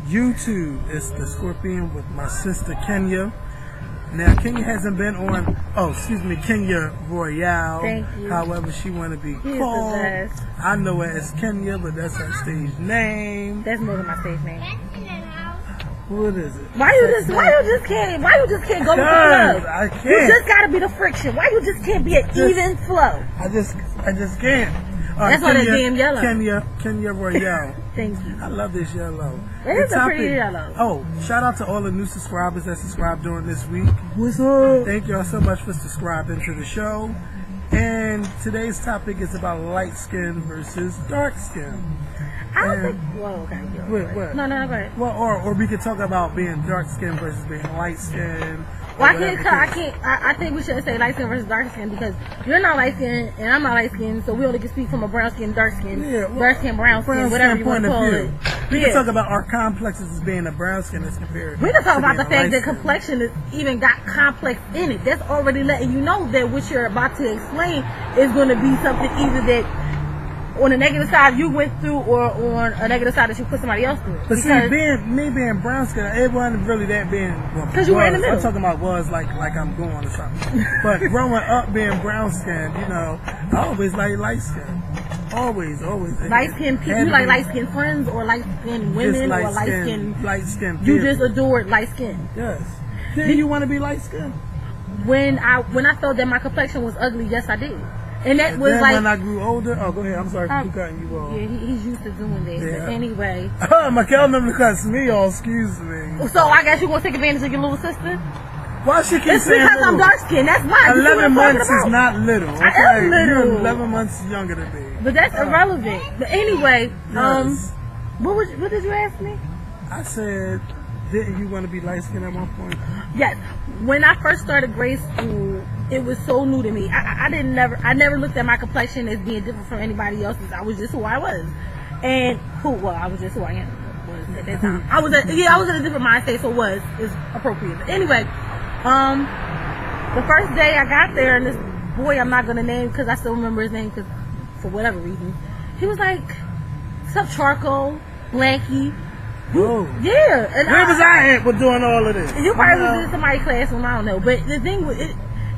YouTube. It's the Skorpion with my sister Kenya. Now Kenya hasn't been on. Oh, excuse me, Kenya Royale. Thank you. However she want to be She's called. the best. I know her as Kenya, but that's her stage name. That's more than my stage name. What is it? Why you just can't go with the flow? I can't. You just gotta be the friction. Why you just can't be an even flow? I just can't. That's why that damn yellow. Kenya Royale. Thank you. I love this yellow. It is a pretty yellow. Oh, shout out to all the new subscribers that subscribed during this week. What's up? Thank y'all so much for subscribing to the show. And today's topic is about light skin versus dark skin. I don't think. Well, okay. What? No, go ahead. Well, or we could talk about being dark skin versus being light skin. Well, I think we should say light skin versus dark skin because you're not light skin and I'm not light skin, so we only can speak from a brown skin, dark skin, dark skin, brown skin, whatever you want to call it. We can talk about our complexes as being a brown skin as compared. We can talk about the fact that skin. complexion is even got complex in it. That's already letting you know that what you're about to explain is going to be something either that on the negative side you went through or on a negative side that you put somebody else through. But see, being brown skin, it wasn't really that being. Because you were in the middle. I'm talking about was like I'm going or something. But growing up being brown skin, you know, I always like light skin. Always. Light skin people. You like light skin friends or light skin women or light skin? Light skin. You just adored light skin. Yes. Did you want to be light skin? When I felt that my complexion was ugly, yes, I did. And that was then like when I grew older. Oh, go ahead. I'm sorry for cutting you off. Yeah, he's used to doing that. Yeah. But anyway. Michael never cuts me off. Excuse me. So I guess you gonna take advantage of your little sister? Why she keep it's saying because little? I'm dark skinned. That's why. 11 months is not little. Okay? I am little. You're 11 months younger than me. But that's irrelevant. But anyway, yes. What did you ask me? I said, didn't you want to be light skinned at one point? Yes. When I first started grade school, it was so new to me. I never looked at my complexion as being different from anybody else's. I was just who I was, I was just who I am. Was at that time. I was in a different mindset, so is appropriate. But anyway, the first day I got there, and this boy I'm not gonna name because I still remember his name because for whatever reason, he was like, "What's up, Charcoal, Blanky?" Whoa. Yeah. And where was I at with doing all of this? You probably was in somebody's classroom, I don't know. But the thing was,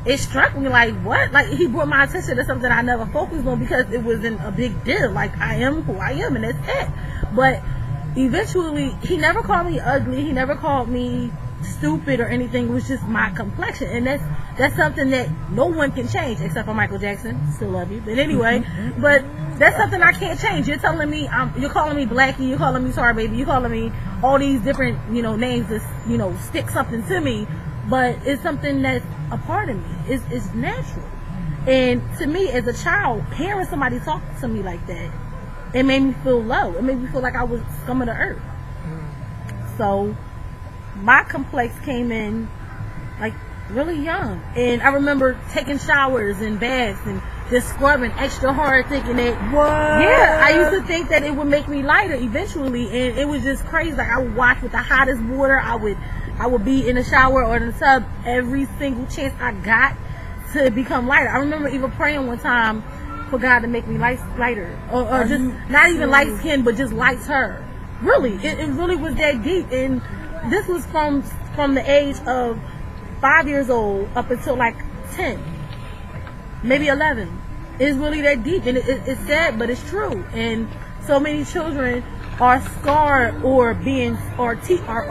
it struck me like, what? Like, he brought my attention to something I never focused on because it wasn't a big deal. Like, I am who I am, and that's it. But eventually, he never called me ugly. He never called me stupid or anything. It was just my complexion. And that's something that no one can change except for Michael Jackson. Still love you. But anyway, but that's something I can't change. You're telling me, you're calling me Blackie, you're calling me Sorry Baby, you're calling me all these different, names that, stick something to me. But it's something that's a part of me. It's natural. And to me, as a child, hearing somebody talk to me like that, it made me feel low. It made me feel like I was scum of the earth. So my complex came in like really young. And I remember taking showers and baths and just scrubbing extra hard, thinking that, yeah, I used to think that it would make me lighter eventually. And it was just crazy. Like, I would wash with the hottest water. I would be in the shower or in the tub every single chance I got to become lighter. I remember even praying one time for God to make me lighter. Or just not even light skin, but just lighter. Really. It really was that deep. And this was from the age of 5 years old up until like 10. Maybe 11. It's really that deep. And it's sad, but it's true. And so many children are scarred or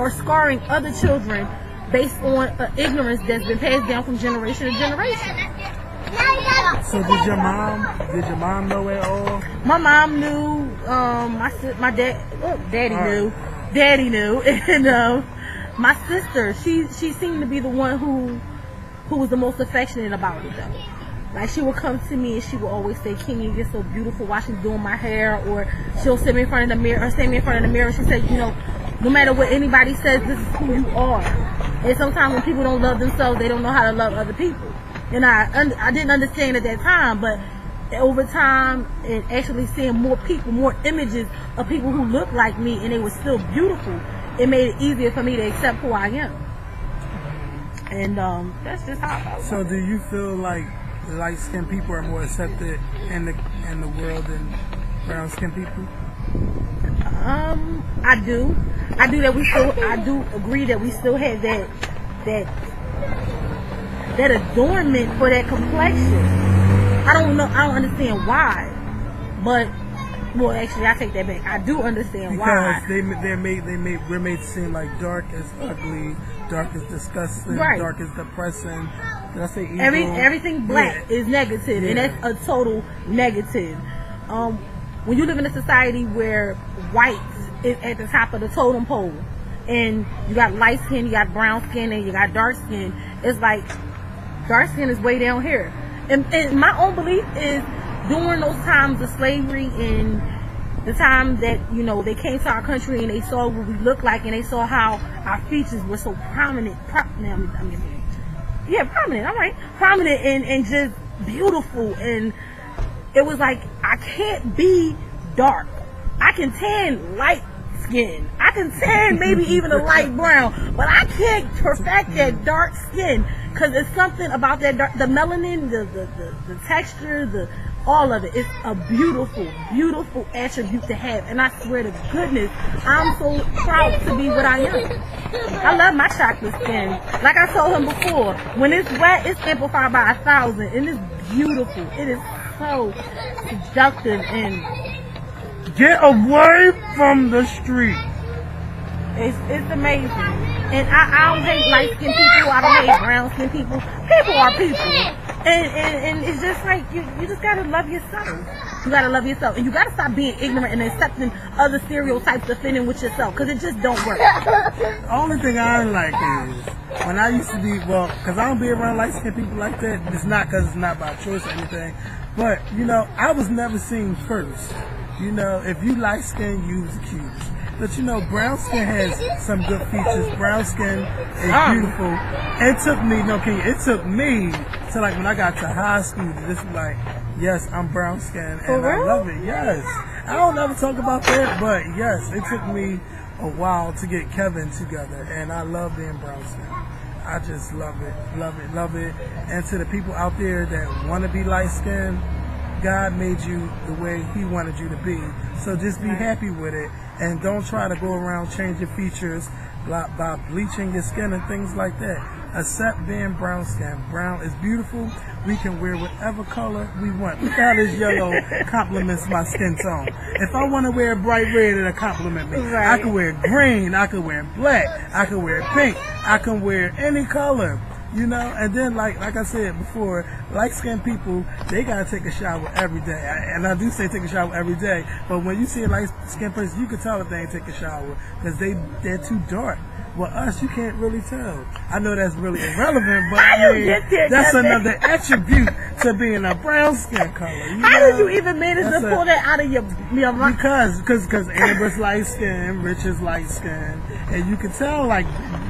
scarring other children based on ignorance that's been passed down from generation to generation. So did your mom know at all? My mom knew. Daddy knew, and my sister, she seemed to be the one who was the most affectionate about it though. Like, she would come to me and she would always say, "Kenya, you're so beautiful," while she's doing my hair, or she'll sit me in front of the mirror, and she said, no matter what anybody says, this is who you are. And sometimes when people don't love themselves, they don't know how to love other people. And I didn't understand at that time, but over time, and actually seeing more people, more images of people who look like me, and they were still beautiful, it made it easier for me to accept who I am. And that's just how I felt. So do you feel like light-skinned people are more accepted in the world than brown-skinned people? I do. I do agree that we still have that adornment for that complexion. I don't understand why, but well, actually, I take that back. I do understand why. Because we're made to seem like dark is ugly, dark is disgusting, right. Dark is depressing. Did I say evil? Everything black is negative, and that's a total negative. When you live in a society where white is at the top of the totem pole, and you got light skin, you got brown skin, and you got dark skin, it's like dark skin is way down here. And my own belief is during those times of slavery and the time that, you know, they came to our country and they saw what we looked like and they saw how our features were so prominent, prominent, all right, prominent and just beautiful. And it was like, I can't be dark. I can tan light skin. I can tan maybe even a light brown, but I can't perfect that dark skin because it's something about that dark, the melanin, the texture, all of it. It's a beautiful, beautiful attribute to have. And I swear to goodness, I'm so proud to be what I am. I love my chocolate skin. Like I told him before, when it's wet, it's amplified by 1,000. And it's beautiful. It is so seductive and get away from the street. It's amazing. And I don't hate light-skinned people. I don't hate brown-skinned people. People are people. And it's just like, you just gotta love yourself. You gotta love yourself. And you gotta stop being ignorant and accepting other stereotypes to fit in with yourself. Because it just don't work. The only thing I like is, when I used to be, well, because I don't be around light-skinned people like that. It's not because it's not by choice or anything. But, you know, I was never seen first. You know, if you light skin, you was accused. But you know, brown skin has some good features. Brown skin is beautiful. It took me to like when I got to high school to just be like, yes, I'm brown skin and I love it. Yes. I don't ever talk about that, but yes, it took me a while to get Kevin together, and I love being brown skin. I just love it, love it, love it. And to the people out there that want to be light skinned, God made you the way He wanted you to be. So just be happy with it. And don't try to go around changing features by bleaching your skin and things like that. Accept being brown skin. Brown is beautiful. We can wear whatever color we want. Look how this yellow complements my skin tone. If I want to wear bright red, it'll compliment me. Right. I can wear green. I can wear black. I can wear pink. I can wear any color. You know, and then like I said before, light-skinned people, they gotta take a shower every day. And I do say take a shower every day, but when you see a light-skinned person, you can tell if they ain't take a shower because they're too dark. Well, us, you can't really tell. I know that's really irrelevant, but I mean, that's another attribute to being a brown skin color. How did you even manage to pull that out of your mind? Because Amber's light skin, Rich is light skin, and you can tell like.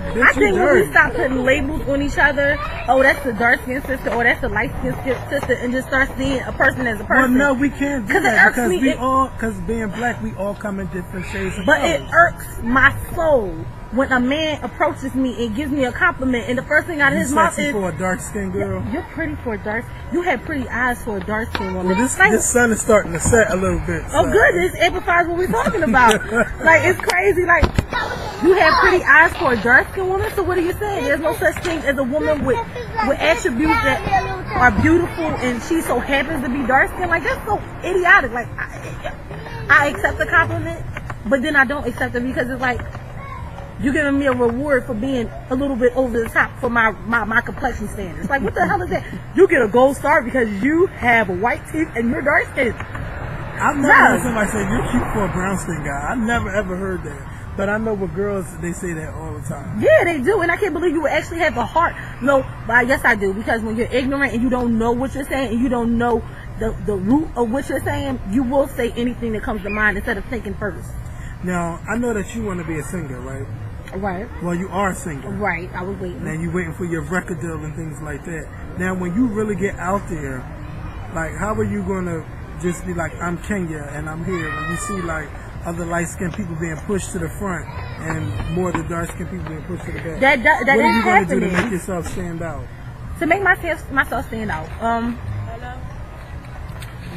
I think when we stop putting labels on each other, oh, that's the dark skinned sister, or that's the light skinned sister, and just start seeing a person as a person. Well, no, we can't do that because being black, we all come in different shades of color. But it irks my soul when a man approaches me and gives me a compliment, and the first thing out of his mouth is, for a dark skinned girl. You're pretty for a dark. You have pretty eyes for a dark skinned woman. Well, this sun is starting to set a little bit. So. Oh, good. This amplifies what we're talking about. Like, it's crazy. Like, you have pretty eyes for a dark skinned woman. So what are you saying? There's no such thing as a woman with attributes that are beautiful, and she so happens to be dark skinned. Like, that's so idiotic. Like, I accept the compliment, but then I don't accept it because it's like, you're giving me a reward for being a little bit over the top for my complexion standards. Like, what the hell is that? You get a gold star because you have white teeth and you're dark skinned. I've never heard somebody say you're cute for a brown skin guy. I never ever heard that. But I know with girls, they say that all the time. Yeah, they do. And I can't believe you would actually have the heart. No, but yes, I do. Because when you're ignorant and you don't know what you're saying and you don't know the root of what you're saying, you will say anything that comes to mind instead of thinking first. Now, I know that you want to be a singer, right? Right. Well, you are a singer. Right. I was waiting. Now you're waiting for your record deal and things like that. Now, when you really get out there, like, how are you going to just be like, I'm Kenya and I'm here, when you see like other light-skinned people being pushed to the front and more of the dark-skinned people being pushed to the back? That what are you going to do to happening. make yourself stand out? To make myself stand out.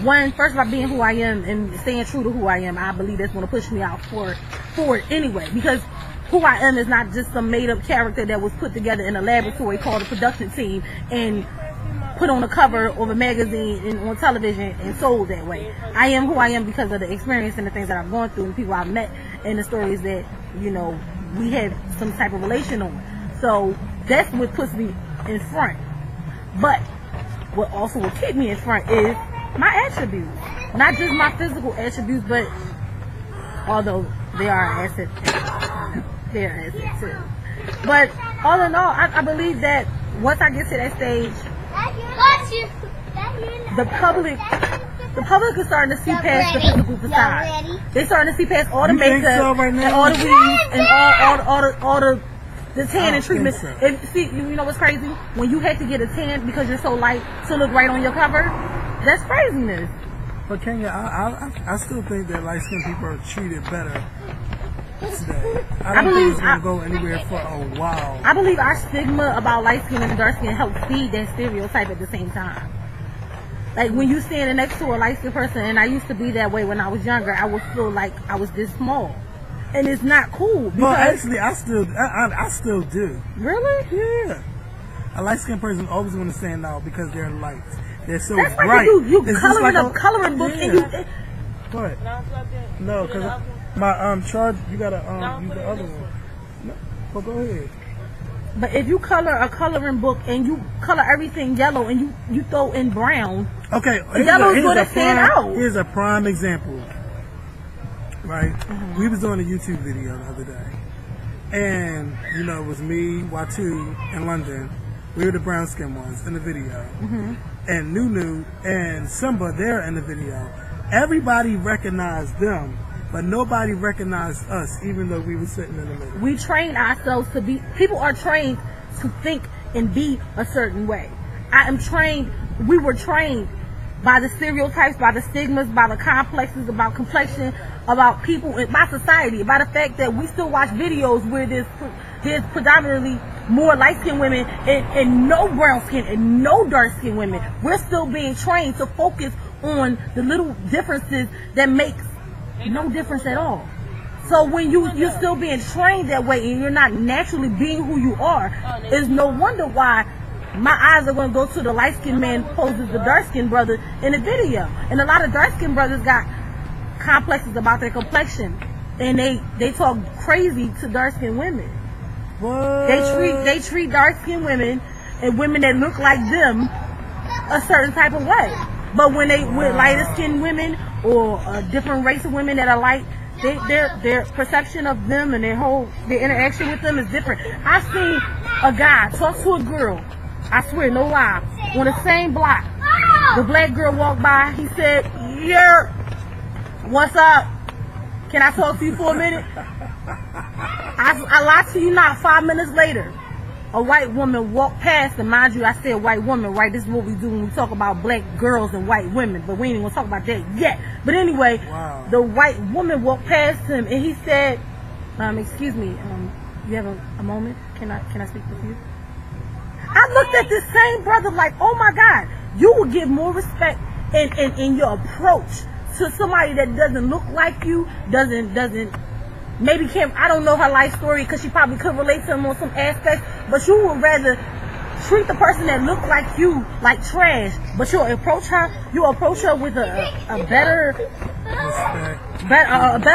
One, first by being who I am and staying true to who I am, I believe that's going to push me out forward anyway. Because who I am is not just some made up character that was put together in a laboratory called a production team and put on a cover of a magazine and on television and sold that way. I am who I am because of the experience and the things that I've gone through and people I've met and the stories that, you know, we have some type of relation on. So that's what puts me in front. But what also will keep me in front is my attributes. Not just my physical attributes, but although they are an asset, they're an asset too. But all in all, I believe that once I get to that stage, the public is starting to see past the physical facade. They're starting to see past all the makeup and all the weeds and all the tanning treatment. See, you know what's crazy? When you have to get a tan because you're so light to look right on your cover, that's craziness. But Kenya, I still think that light skinned people are treated better today. I don't think it's going to go anywhere for a while. I believe our stigma about light skin and dark skin helps feed that stereotype at the same time. Like when you standing next to a light skinned person, and I used to be that way when I was younger, I would feel like I was this small. And it's not cool. Well, actually, I still do. Really? Yeah. A light skinned person always going to stand out because they're light. They're so that's bright. Like you coloring like a coloring book and you. What? No, because my charge. You got use the other one. No, well, go ahead. But if you color a coloring book and you color everything yellow and you throw in brown, okay, yellow's going to stand out. Here's a prime example. Right, we was doing a YouTube video the other day, and you know it was me, Watu, and London. We were the brown skin ones in the video, and Nunu and Simba, they're in the video. Everybody recognized them, but nobody recognized us, even though we were sitting in the middle. We train ourselves to be. People are trained to think and be a certain way. I am trained. We were trained by the stereotypes, by the stigmas, by the complexes about complexion, about people, by society, by the fact that we still watch videos where there's predominantly more light-skinned women and no brown skin and no dark-skinned women. We're still being trained to focus on the little differences that makes no difference at all. So when you're still being trained that way and you're not naturally being who you are, it's no wonder why my eyes are going to go to the light-skinned man poses the dark-skinned brother in the video. And a lot of dark-skinned brothers got complexes about their complexion, and they talk crazy to dark-skinned women. What? They treat dark-skinned women and women that look like them a certain type of way. But when they with lighter-skinned women or a different race of women that are light, their perception of them and their interaction with them is different. I've seen a guy talk to a girl, I swear, no lie, on the same block. The black girl walked by. He said, "Yeah, what's up? Can I talk to you for a minute?" I lied to you not. 5 minutes later, a white woman walked past, and mind you, I said white woman, right? This is what we do when we talk about black girls and white women, but we ain't gonna talk about that yet. But anyway, The white woman walked past him, and he said, "Excuse me, you have a moment? Can I speak with you?" I looked at this same brother like, oh my God, you would give more respect in your approach to somebody that doesn't look like you, maybe can't, I don't know her life story because she probably could relate to him on some aspects, but you would rather treat the person that look like you like trash, but you'll approach her with a better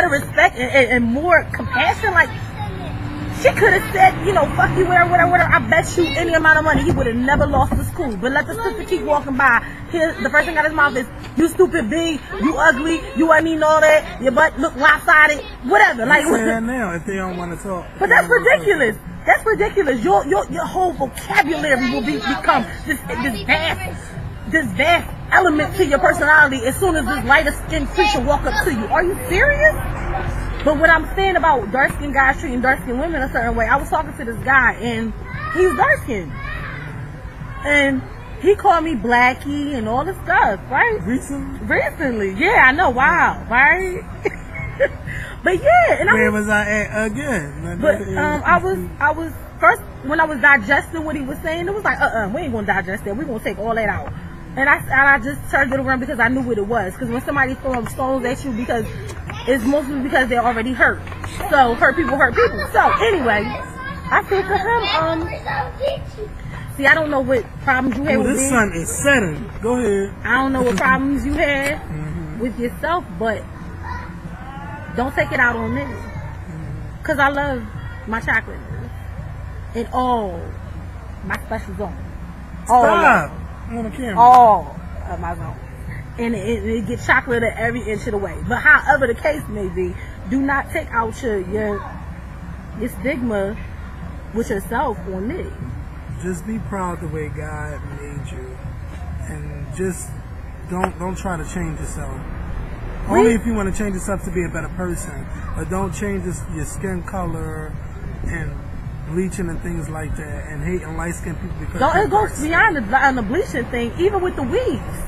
respect and more compassion. Like, she could have said, you know, fuck you, whatever. I bet you any amount of money he would have never lost his cool. But let the sister keep walking by. The first thing out of his mouth is, "You stupid B, you ugly, you ain't need all that, your butt look lopsided," whatever. Like, say that now if they don't want to talk. But that's ridiculous. That's ridiculous. Your whole vocabulary will become this vast element to your personality as soon as this lighter skinned creature walk up to you. Are you serious? But what I'm saying about dark-skinned guys treating dark-skinned women a certain way, I was talking to this guy, and he's dark-skinned. And he called me Blackie and all this stuff, right? Recently. Yeah, I know. Wow, right? But yeah. And where was I at again? But I was first, when I was digesting what he was saying, it was like, we ain't going to digest that. We're going to take all that out. And I just turned it around because I knew what it was. Because when somebody throwing stones at you because it's mostly because they're already hurt. So hurt people hurt people. So anyway, I feel for him. See, I don't know what problems you had with this me. sun is setting. Go ahead. I don't know what problems you had with yourself, but don't take it out on me. Because I love my chocolate and all my special zones. Stop. On the camera. All of my zones. And it gets chocolate at every inch of the way. But however the case may be, do not take out your stigma with yourself on me. Just be proud the way God made you, and just don't try to change yourself. Only if you want to change yourself to be a better person, but don't change your skin color and bleaching and things like that, and hating light skinned people because it goes beyond the bleaching thing. Even with the weaves,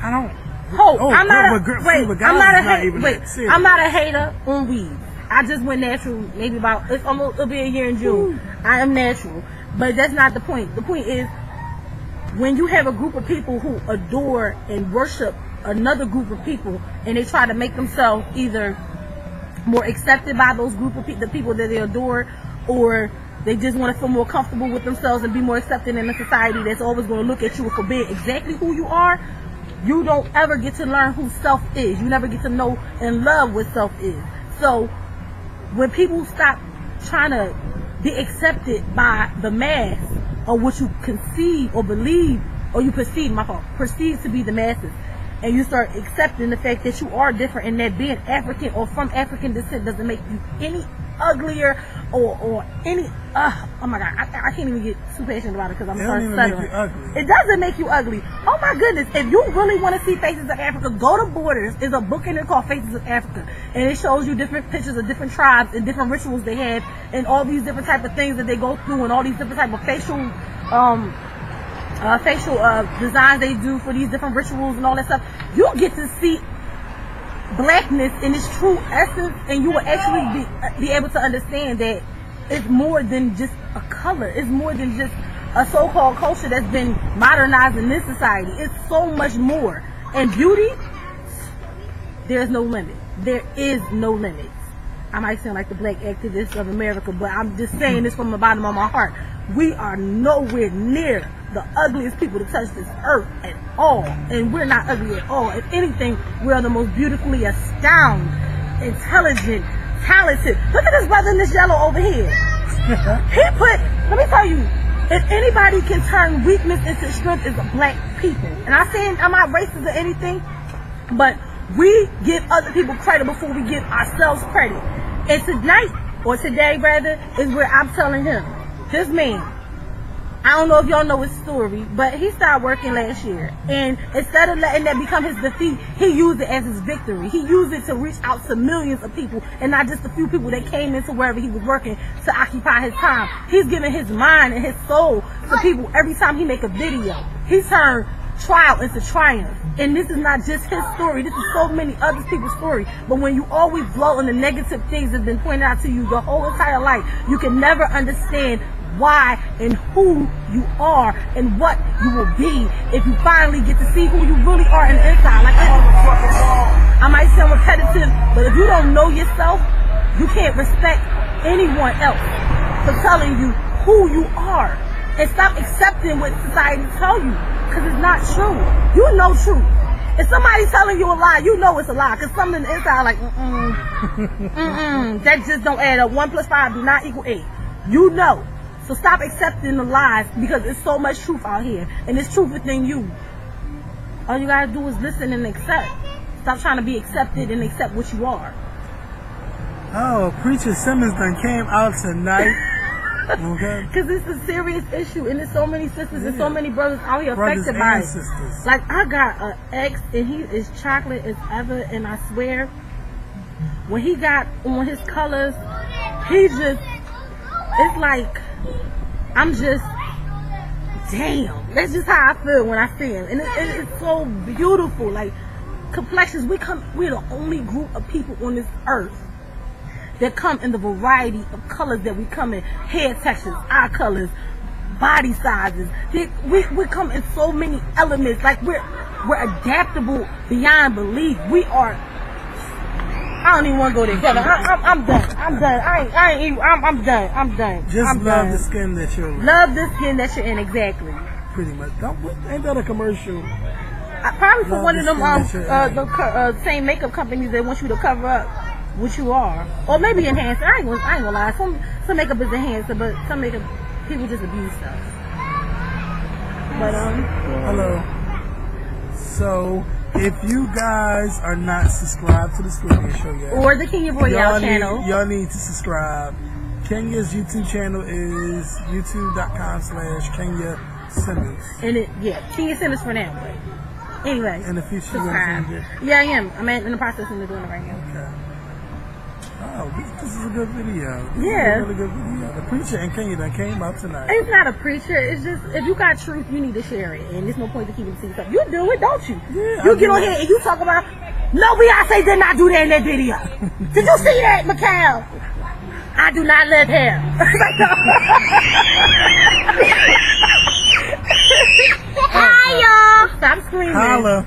I don't. I'm not a hater on weaves. I just went natural maybe it'll be a year in June. I am natural. But that's not the point. The point is when you have a group of people who adore and worship another group of people and they try to make themselves either more accepted by those group of the people that they adore, or they just want to feel more comfortable with themselves and be more accepted in a society that's always going to look at you and forbid exactly who you are, you don't ever get to learn who self is. You never get to know and love what self is. So when people stop trying to be accepted by the mass or what you conceive or believe or you perceive to be the masses, and you start accepting the fact that you are different and that being African or from African descent doesn't make you any uglier or any oh my god, I can't even get too passionate about it because I'm starting stuttering. It doesn't make you ugly. Oh my goodness, if you really want to see Faces of Africa, go to Borders. There's a book in there called Faces of Africa, and it shows you different pictures of different tribes and different rituals they have and all these different type of things that they go through and all these different type of facial designs they do for these different rituals and all that stuff. You get to see blackness in its true essence, and you will actually be able to understand that it's more than just a color. It's more than just a so-called culture that's been modernized in this society. It's so much more. And beauty, there's no limit. There is no limit. I might sound like the black activist of America, but I'm just saying this from the bottom of my heart. We are nowhere near the ugliest people to touch this earth at all. And we're not ugly at all. If anything, we are the most beautifully astounding, intelligent, talented. Look at this brother in this yellow over here. Let me tell you, if anybody can turn weakness into strength, it's the black people. And I'm not racist or anything, but we give other people credit before we give ourselves credit. And tonight, or today rather, is where I'm telling him, this man, I don't know if y'all know his story, but he started working last year. And instead of letting that become his defeat, he used it as his victory. He used it to reach out to millions of people and not just a few people that came into wherever he was working to occupy his time. He's giving his mind and his soul to people every time he make a video. He turned trial into triumph. And this is not just his story. This is so many other people's story. But when you always dwell on the negative things that have been pointed out to you your whole entire life, you can never understand why and who you are and what you will be if you finally get to see who you really are in the inside. Like I might sound repetitive, but if you don't know yourself, you can't respect anyone else for telling you who you are. And stop accepting what society tells you, because it's not true. You know truth. If somebody's telling you a lie, you know it's a lie, because something in the inside like, that just don't add up. 1 + 5 do not equal 8. You know. So stop accepting the lies, because there's so much truth out here, and there's truth within you. All you gotta do is listen and accept. Stop trying to be accepted and accept what you are. Oh, Preacher Simmons done came out tonight. Okay. Because it's a serious issue, and there's so many sisters and so many brothers out here affected by it. Sisters. Like, I got an ex, and he is chocolate as ever, and I swear, when he got on his colors, he just, it's like, I'm just, damn. That's just how I feel when I see him. And it's so beautiful. Like, complexions, we're the only group of people on this earth that come in the variety of colors that we come in. Hair textures, eye colors, body sizes. We come in so many elements. Like, we're adaptable beyond belief. We are I don't even want to go there, Kevin. I'm done. I'm done. I'm done. I'm done. Just I'm love done. the skin that you're in. Love the skin that you're in, exactly. Pretty much. Ain't that a commercial? Probably for Love one of the them skin that you're in. same makeup companies that want you to cover up what you are, or maybe enhance. I ain't gonna lie. Some makeup is enhancer, but some makeup people just abuse stuff. But Hello. So, if you guys are not subscribed to the Skorpion Show yet, or the Kenya Royale channel, y'all need to subscribe. Kenya's YouTube channel is youtube.com/Kenya Simmons. and Kenya Simmons for now. But anyway, In the future, you subscribe. want to change it? Yeah, I am. I'm in the process of doing it right now. Okay. Oh, this is a good video. This Yeah. is a really good video. The Preacher and Kenya that came out tonight. It's not a preacher. It's just if you got truth, you need to share it, and there's no point to keep it to yourself. You do it, don't you? Yeah, You I get do on it. here and you talk about. No, Beyonce did not do that in that video. Did you see that, Mikhail? I do not love him. Hi, y'all. Stop screaming. Holla.